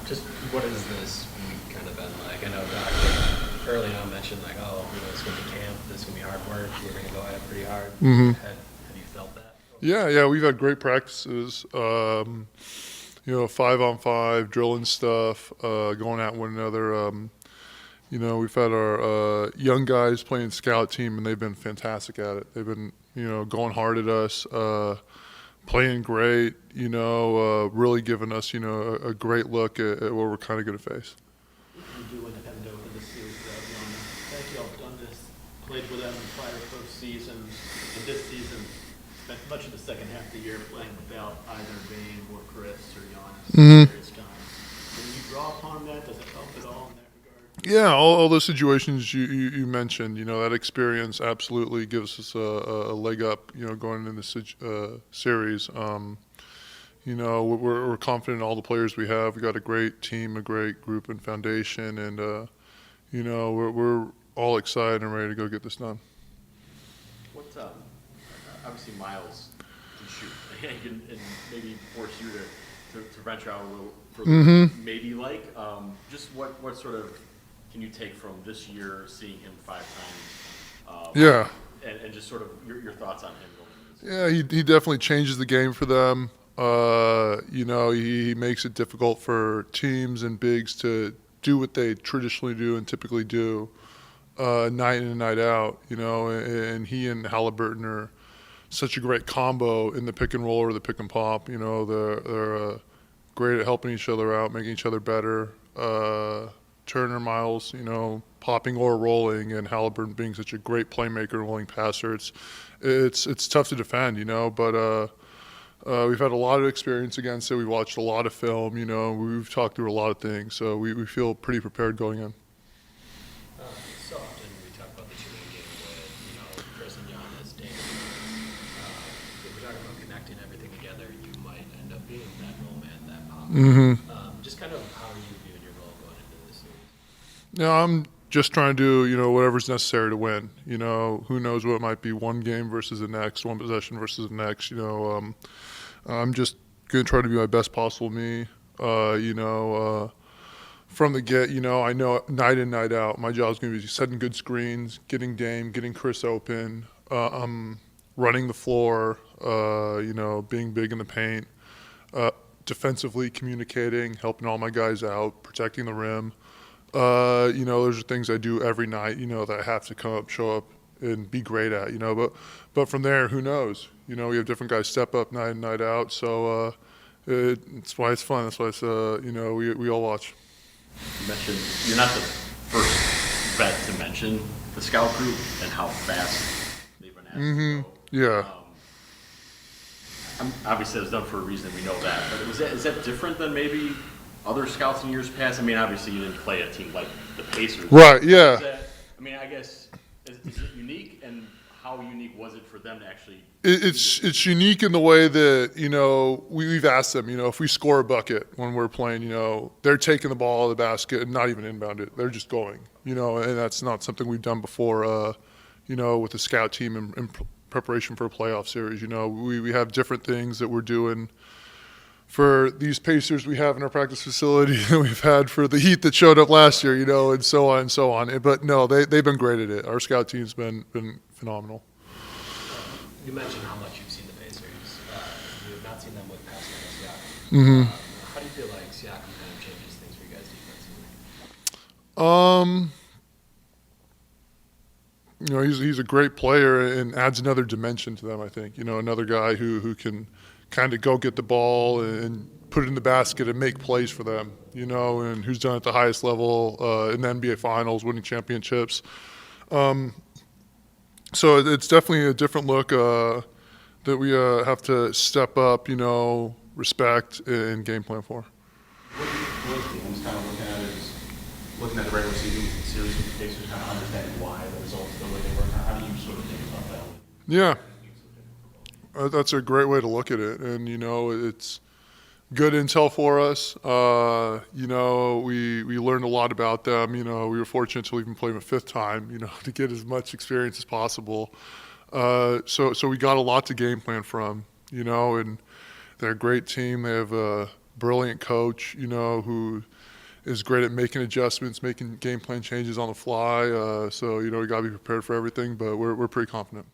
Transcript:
Just what has this week kind of been like? I know Doc early on mentioned like, oh, it's going to be camp, this is going to be hard work, we're going to go at it pretty hard. Mm-hmm. Have you felt that? Yeah, we've had great practices. 5-on-5 drilling stuff, going at one another. We've had our young guys playing scout team, and they've been fantastic at it. They've been, going hard at us, playing great, really giving us, a great look at what we're kind of going to face. You do independent over this series without Giannis. I think y'all done this, played with them in prior postseason, and this season spent much of the second half of the year playing without either Bane or Chris or Giannis at various times. When you draw upon that, does it help at all in that regard? Yeah, all those situations you mentioned, that experience absolutely gives us a leg up, going into the series. We're confident in all the players we have. We got a great team, a great group and foundation, and we're all excited and ready to go get this done. What obviously Myles can shoot and maybe force you to venture out a little further. Maybe just what sort of can you take from this year seeing him 5 times? Yeah. And just sort of your thoughts on him going into this. Yeah, he definitely changes the game for them. He makes it difficult for teams and bigs to do what they traditionally do and typically do night in and night out, and he and Haliburton are such a great combo in the pick and roll or the pick and pop. They're great at helping each other out, making each other better. Turner, Myles, popping or rolling, and Haliburton being such a great playmaker and willing passer. It's tough to defend, but we've had a lot of experience against it. We watched a lot of film, we've talked through a lot of things, so we feel pretty prepared going in. So often we talk about the shooting game with, Chris and Giannis, Dave. If we're talking about connecting everything together, you might end up being that role man, that pop. Just kind of how are you viewing your role going into this series? I'm just trying to do, whatever's necessary to win. Who knows what it might be, one game versus the next, one possession versus the next. I'm just going to try to be my best possible me. From the get, I know night in, night out, my job is going to be setting good screens, getting Dame, getting Chris open, running the floor, being big in the paint, defensively communicating, helping all my guys out, protecting the rim. Those are things I do every night, that I have to come up, show up, and be great at, But from there, who knows? We have different guys step up night in, night out. So it's why it's fun. That's why it's, we all watch. You mentioned you're not the first vet to mention the scout group and how fast they've been asked to go. Yeah. Obviously, it was done for a reason. We know that. But is that different than maybe other scouts in years past? I mean, obviously, you didn't play a team like the Pacers. Right, yeah. I guess, is it unique? And how unique was it for them to actually? It's unique in the way that, we've asked them, if we score a bucket when we're playing, they're taking the ball out of the basket and not even inbound it. They're just going, and that's not something we've done before, with the scout team in preparation for a playoff series. We have different things that we're doing for these Pacers we have in our practice facility that we've had for the Heat that showed up last year, and so on and so on. But no, they've been great at it. Our scout team's been phenomenal. You mentioned how much you've seen the Pacers. You have not seen them with Pascal and Siakam. How do you feel like Siakam kind of changes things for you guys defensively? He's a great player and adds another dimension to them, I think. Another guy who can kind of go get the ball and put it in the basket and make plays for them, and who's done it at the highest level in the NBA Finals, winning championships. So it's definitely a different look that we have to step up, respect, and game plan for. What teams kind of looking at the regular season series with the Pacers, kind of understanding why the results go the way they were. How do you sort of think about that? Yeah. That's a great way to look at it. And, it's good intel for us. We learned a lot about them. We were fortunate to even play them a 5th time, to get as much experience as possible. So we got a lot to game plan from, and they're a great team. They have brilliant coach, who is great at making adjustments, making game plan changes on the fly. So we got to be prepared for everything, but we're pretty confident.